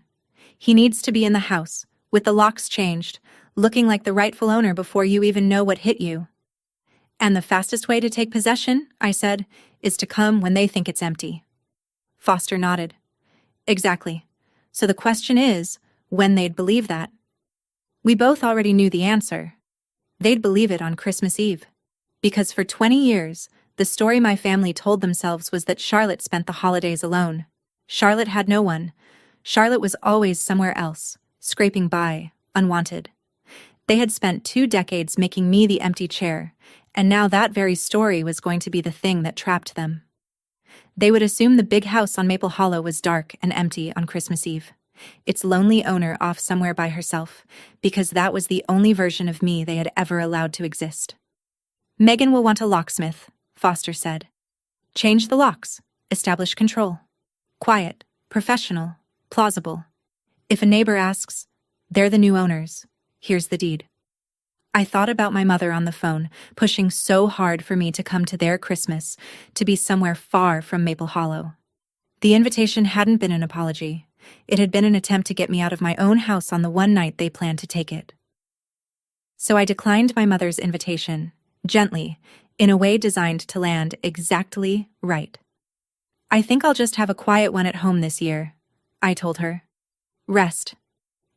Speaker 1: He needs to be in the house, with the locks changed, looking like the rightful owner before you even know what hit you." "And the fastest way to take possession," I said, "is to come when they think it's empty." Foster nodded. "Exactly. So the question is, when they'd believe that." We both already knew the answer. They'd believe it on Christmas Eve. Because for 20 years, the story my family told themselves was that Charlotte spent the holidays alone. Charlotte had no one. Charlotte was always somewhere else, scraping by, unwanted. They had spent 2 decades making me the empty chair, and now that very story was going to be the thing that trapped them. They would assume the big house on Maple Hollow was dark and empty on Christmas Eve, its lonely owner off somewhere by herself, because that was the only version of me they had ever allowed to exist. "Megan will want a locksmith," Foster said. "Change the locks, establish control. Quiet, professional, plausible. If a neighbor asks, they're the new owners. Here's the deed." I thought about my mother on the phone, pushing so hard for me to come to their Christmas, to be somewhere far from Maple Hollow. The invitation hadn't been an apology. It had been an attempt to get me out of my own house on the one night they planned to take it. So I declined my mother's invitation, gently, in a way designed to land exactly right. "I think I'll just have a quiet one at home this year," I told her. "Rest.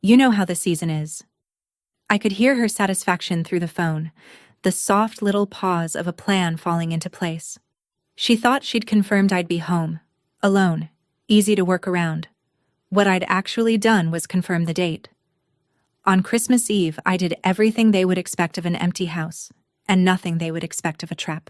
Speaker 1: You know how the season is." I could hear her satisfaction through the phone, the soft little pause of a plan falling into place. She thought she'd confirmed I'd be home, alone, easy to work around. What I'd actually done was confirm the date. On Christmas Eve, I did everything they would expect of an empty house, and nothing they would expect of a trap.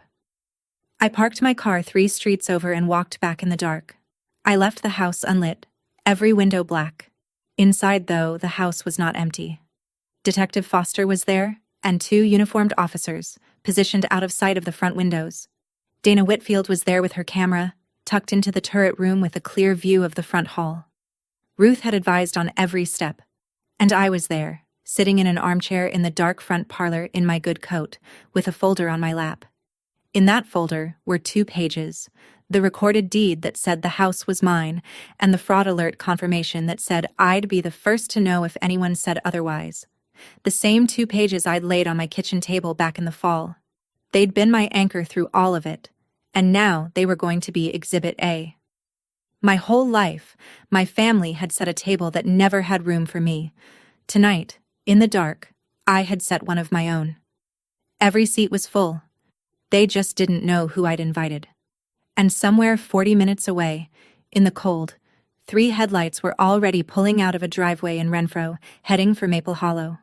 Speaker 1: I parked my car 3 streets over and walked back in the dark. I left the house unlit, every window black. Inside, though, the house was not empty. Detective Foster was there, and 2 uniformed officers, positioned out of sight of the front windows. Dana Whitfield was there with her camera, tucked into the turret room with a clear view of the front hall. Ruth had advised on every step, and I was there, sitting in an armchair in the dark front parlor in my good coat, with a folder on my lap. In that folder were 2 pages, the recorded deed that said the house was mine, and the fraud alert confirmation that said I'd be the first to know if anyone said otherwise. The same 2 pages I'd laid on my kitchen table back in the fall. They'd been my anchor through all of it, and now they were going to be Exhibit A. My whole life, my family had set a table that never had room for me. Tonight, in the dark, I had set one of my own. Every seat was full. They just didn't know who I'd invited. And somewhere 40 minutes away, in the cold, 3 headlights were already pulling out of a driveway in Renfrew, heading for Maple Hollow.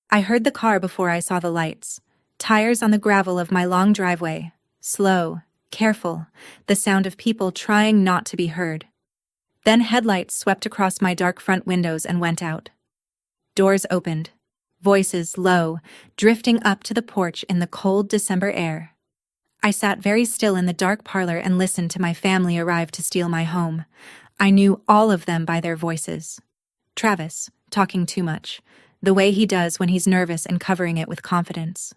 Speaker 1: I heard the car before I saw the lights. Tires on the gravel of my long driveway. Slow, careful, the sound of people trying not to be heard. Then headlights swept across my dark front windows and went out. Doors opened. Voices low, drifting up to the porch in the cold December air. I sat very still in the dark parlor and listened to my family arrive to steal my home. I knew all of them by their voices. Travis, talking too much, the way he does when he's nervous and covering it with confidence.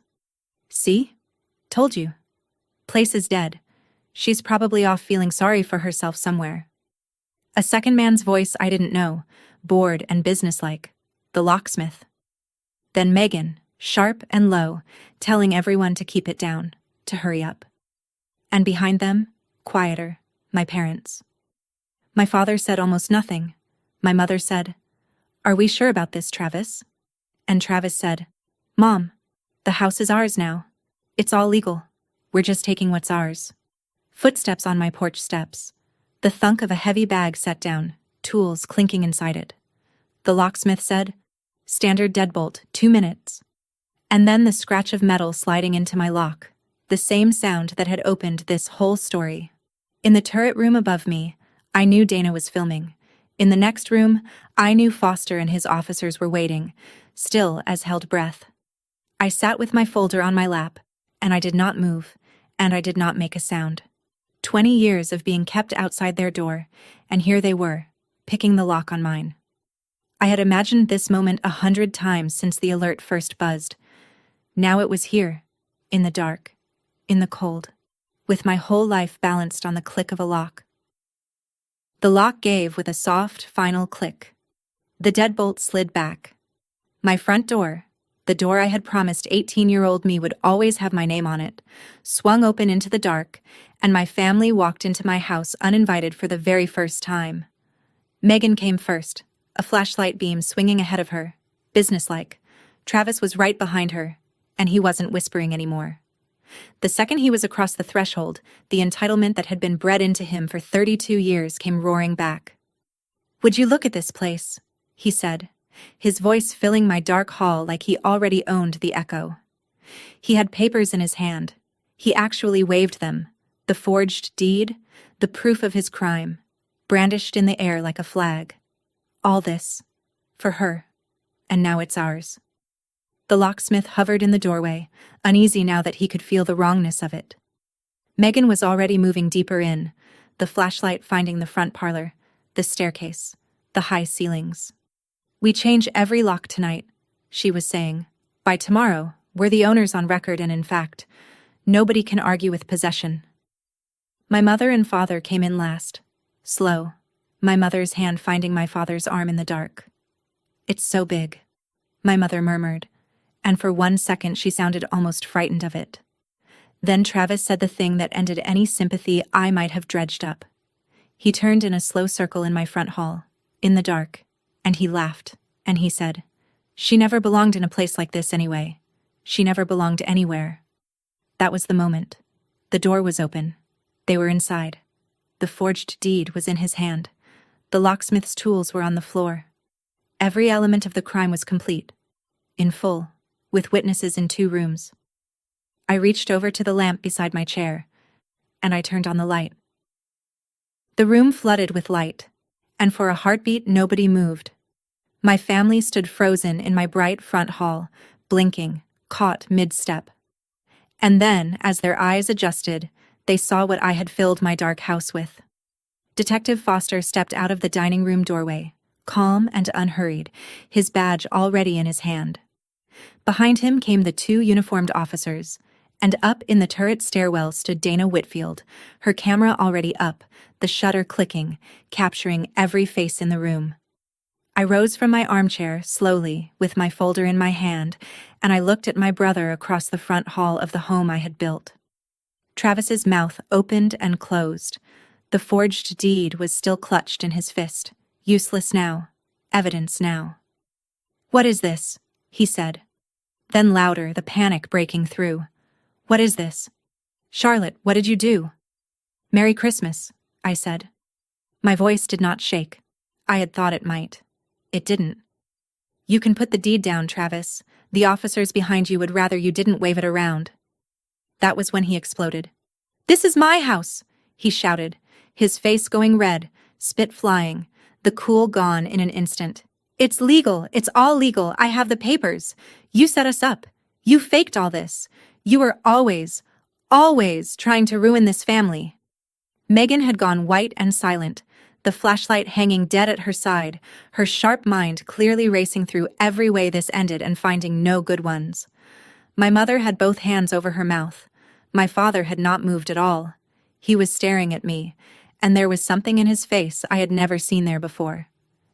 Speaker 1: "See? Told you. Place is dead. She's probably off feeling sorry for herself somewhere." A second man's voice I didn't know, bored and businesslike, the locksmith. Then Megan, sharp and low, telling everyone to keep it down, to hurry up. And behind them, quieter, my parents. My father said almost nothing. My mother said, "Are we sure about this, Travis?" And Travis said, "Mom, the house is ours now. It's all legal. We're just taking what's ours." Footsteps on my porch steps. The thunk of a heavy bag set down, tools clinking inside it. The locksmith said, Standard deadbolt, 2 minutes. And then the scratch of metal sliding into my lock, the same sound that had opened this whole story. In the turret room above me, I knew Dana was filming. In the next room, I knew Foster and his officers were waiting, still as held breath. I sat with my folder on my lap, and I did not move, and I did not make a sound. 20 years of being kept outside their door, and here they were, picking the lock on mine. I had imagined this moment 100 times since the alert first buzzed. Now it was here, in the dark, in the cold, with my whole life balanced on the click of a lock. The lock gave with a soft, final click. The deadbolt slid back. My front door, the door I had promised 18-year-old me would always have my name on it, swung open into the dark, and my family walked into my house uninvited for the very first time. Megan came first, a flashlight beam swinging ahead of her, businesslike. Travis was right behind her, and he wasn't whispering anymore. The second he was across the threshold, the entitlement that had been bred into him for 32 years came roaring back. "Would you look at this place?" he said, his voice filling my dark hall like he already owned the echo. He had papers in his hand. He actually waved them, the forged deed, the proof of his crime, brandished in the air like a flag. All this, for her, and now it's ours. The locksmith hovered in the doorway, uneasy now that he could feel the wrongness of it. Megan was already moving deeper in, the flashlight finding the front parlor, the staircase, the high ceilings. "We change every lock tonight," she was saying. "By tomorrow, we're the owners on record and in fact, nobody can argue with possession." My mother and father came in last, slow, my mother's hand finding my father's arm in the dark. "It's so big," my mother murmured, and for 1 second she sounded almost frightened of it. Then Travis said the thing that ended any sympathy I might have dredged up. He turned in a slow circle in my front hall, in the dark, and he laughed, and he said, "She never belonged in a place like this anyway. She never belonged anywhere." That was the moment. The door was open. They were inside. The forged deed was in his hand. The locksmith's tools were on the floor. Every element of the crime was complete, in full, with witnesses in 2 rooms. I reached over to the lamp beside my chair, and I turned on the light. The room flooded with light, and for a heartbeat nobody moved. My family stood frozen in my bright front hall, blinking, caught mid-step. And then, as their eyes adjusted, they saw what I had filled my dark house with. Detective Foster stepped out of the dining room doorway, calm and unhurried, his badge already in his hand. Behind him came the 2 uniformed officers, and up in the turret stairwell stood Dana Whitfield, her camera already up, the shutter clicking, capturing every face in the room. I rose from my armchair, slowly, with my folder in my hand, and I looked at my brother across the front hall of the home I had built. Travis's mouth opened and closed. The forged deed was still clutched in his fist, useless now, evidence now. "What is this?" he said. Then louder, the panic breaking through. "What is this? Charlotte, what did you do?" "Merry Christmas," I said. My voice did not shake. I had thought it might. It didn't. "You can put the deed down, Travis. The officers behind you would rather you didn't wave it around." That was when he exploded. "This is my house!" he shouted, his face going red, spit flying, the cool gone in an instant. "It's legal. It's all legal. I have the papers. You set us up. You faked all this. You were always trying to ruin this family." Megan had gone white and silent, the flashlight hanging dead at her side, her sharp mind clearly racing through every way this ended and finding no good ones. My mother had both hands over her mouth. My father had not moved at all. He was staring at me, and there was something in his face I had never seen there before.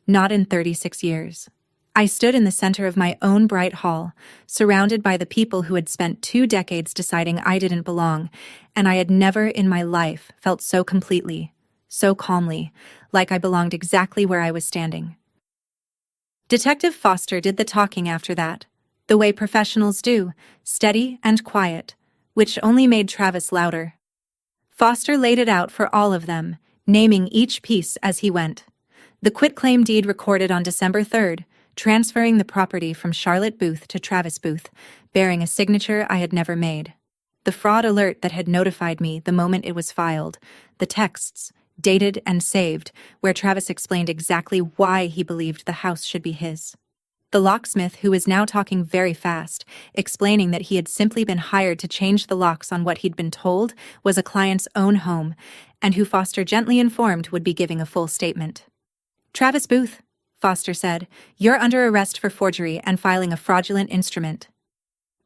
Speaker 1: Not in 36 years. I stood in the center of my own bright hall, surrounded by the people who had spent 2 decades deciding I didn't belong, and I had never in my life felt so completely, so calmly, like I belonged exactly where I was standing. Detective Foster did the talking after that, the way professionals do, steady and quiet, which only made Travis louder. Foster laid it out for all of them, naming each piece as he went. The quitclaim deed recorded on December 3rd, transferring the property from Charlotte Booth to Travis Booth, bearing a signature I had never made. The fraud alert that had notified me the moment it was filed, the texts, dated and saved, where Travis explained exactly why he believed the house should be his. The locksmith, who was now talking very fast, explaining that he had simply been hired to change the locks on what he'd been told was a client's own home, and who Foster gently informed would be giving a full statement. "Travis Booth," Foster said, "you're under arrest for forgery and filing a fraudulent instrument."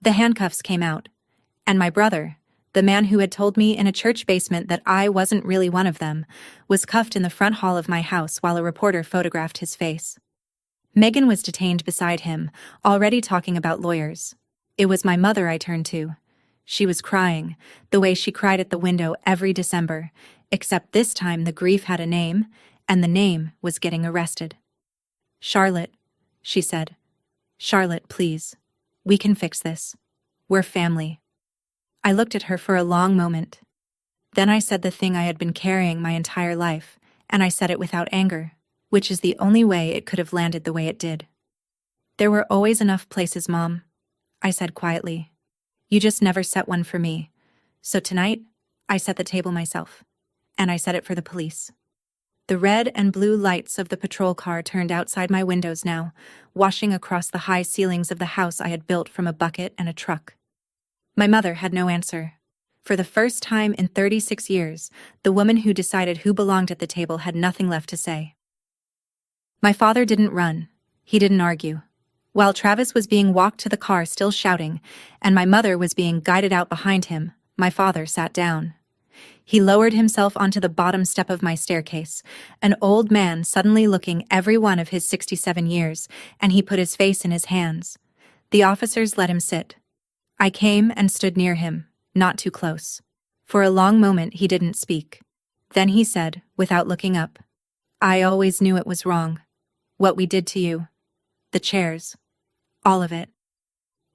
Speaker 1: The handcuffs came out, and my brother, the man who had told me in a church basement that I wasn't really one of them, was cuffed in the front hall of my house while a reporter photographed his face. Megan was detained beside him, already talking about lawyers. It was my mother I turned to. She was crying, the way she cried at the window every December, except this time the grief had a name, and the name was getting arrested. "Charlotte," she said. "Charlotte, please. We can fix this. We're family." I looked at her for a long moment. Then I said the thing I had been carrying my entire life, and I said it without anger, which is the only way it could have landed the way it did. "There were always enough places, Mom," I said quietly. "You just never set one for me. So tonight, I set the table myself. And I set it for the police." The red and blue lights of the patrol car turned outside my windows now, washing across the high ceilings of the house I had built from a bucket and a truck. My mother had no answer. For the first time in 36 years, the woman who decided who belonged at the table had nothing left to say. My father didn't run. He didn't argue. While Travis was being walked to the car still shouting, and my mother was being guided out behind him, my father sat down. He lowered himself onto the bottom step of my staircase, an old man suddenly looking every one of his 67 years, and he put his face in his hands. The officers let him sit. I came and stood near him, not too close. For a long moment he didn't speak. Then he said, without looking up, "I always knew it was wrong. What we did to you. The chairs. All of it."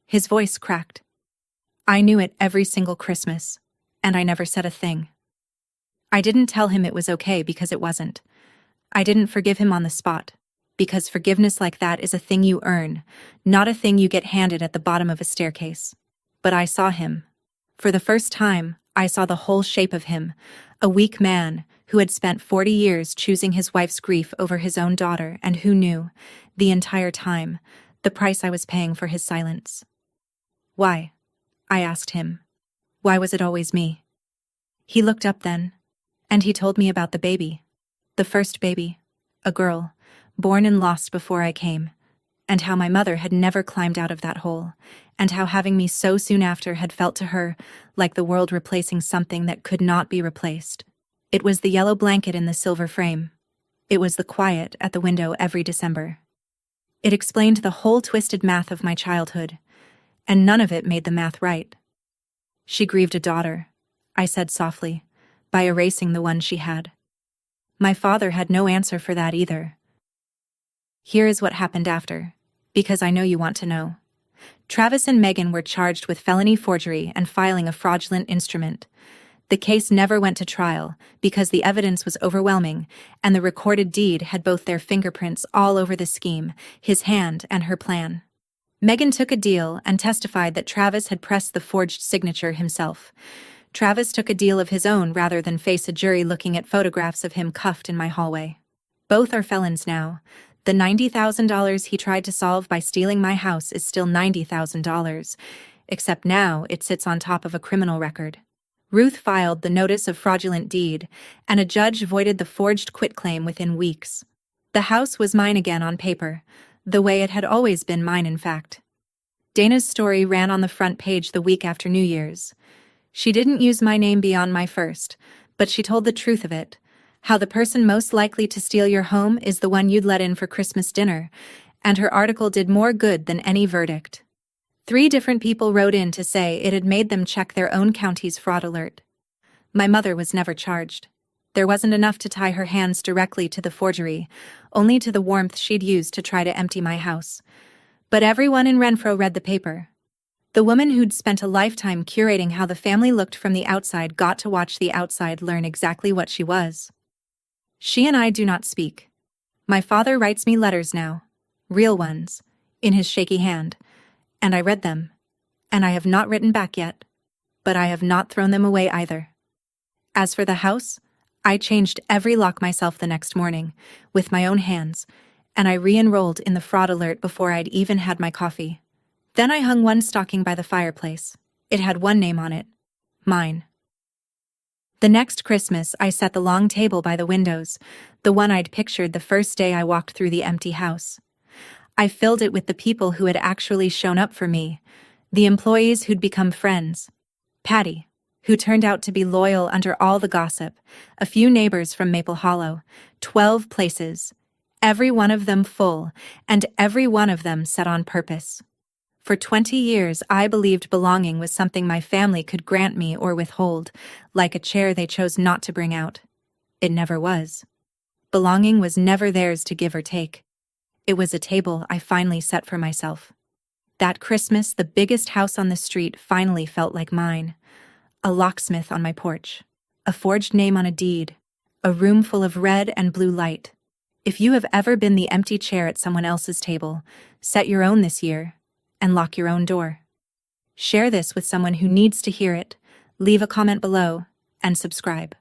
Speaker 1: His voice cracked. "I knew it every single Christmas, and I never said a thing." I didn't tell him it was okay because it wasn't. I didn't forgive him on the spot, because forgiveness like that is a thing you earn, not a thing you get handed at the bottom of a staircase. But I saw him. For the first time, I saw the whole shape of him, a weak man who had spent 40 years choosing his wife's grief over his own daughter and who knew, the entire time, the price I was paying for his silence. "Why?" I asked him. "Why was it always me?" He looked up then, and he told me about the baby. The first baby, a girl, born and lost before I came, and how my mother had never climbed out of that hole, and how having me so soon after had felt to her like the world replacing something that could not be replaced. It was the yellow blanket in the silver frame. It was the quiet at the window every December. It explained the whole twisted math of my childhood, and none of it made the math right. "She grieved a daughter," I said softly, "by erasing the one she had." My father had no answer for that either. Here is what happened after, because I know you want to know. Travis and Megan were charged with felony forgery and filing a fraudulent instrument. The case never went to trial because the evidence was overwhelming, and the recorded deed had both their fingerprints all over the scheme, his hand and her plan. Megan took a deal and testified that Travis had pressed the forged signature himself. Travis took a deal of his own rather than face a jury looking at photographs of him cuffed in my hallway. Both are felons now. The $90,000 he tried to solve by stealing my house is still $90,000, except now it sits on top of a criminal record. Ruth filed the notice of fraudulent deed, and a judge voided the forged quitclaim within weeks. The house was mine again on paper, the way it had always been mine in fact. Dana's story ran on the front page the week after New Year's. She didn't use my name beyond my first, but she told the truth of it. How the person most likely to steal your home is the one you'd let in for Christmas dinner, and her article did more good than any verdict. 3 different people wrote in to say it had made them check their own county's fraud alert. My mother was never charged. There wasn't enough to tie her hands directly to the forgery, only to the warmth she'd used to try to empty my house. But everyone in Renfro read the paper. The woman who'd spent a lifetime curating how the family looked from the outside got to watch the outside learn exactly what she was. She and I do not speak. My father writes me letters now. real ones, in his shaky hand, and I read them, and I have not written back yet, but I have not thrown them away either. As for the house, I changed every lock myself the next morning, with my own hands, and I re-enrolled in the fraud alert before I'd even had my coffee. Then I hung one stocking by the fireplace. It had one name on it: mine. The next Christmas, I set the long table by the windows, the one I'd pictured the first day I walked through the empty house. I filled it with the people who had actually shown up for me, the employees who'd become friends. Patty, who turned out to be loyal under all the gossip, a few neighbors from Maple Hollow, 12 places, every one of them full, and every one of them set on purpose. For 20 years, I believed belonging was something my family could grant me or withhold, like a chair they chose not to bring out. It never was. Belonging was never theirs to give or take. It was a table I finally set for myself. That Christmas, the biggest house on the street finally felt like mine. A locksmith on my porch, a forged name on a deed, a room full of red and blue light. If you have ever been the empty chair at someone else's table, set your own this year, and lock your own door. Share this with someone who needs to hear it, leave a comment below, and subscribe.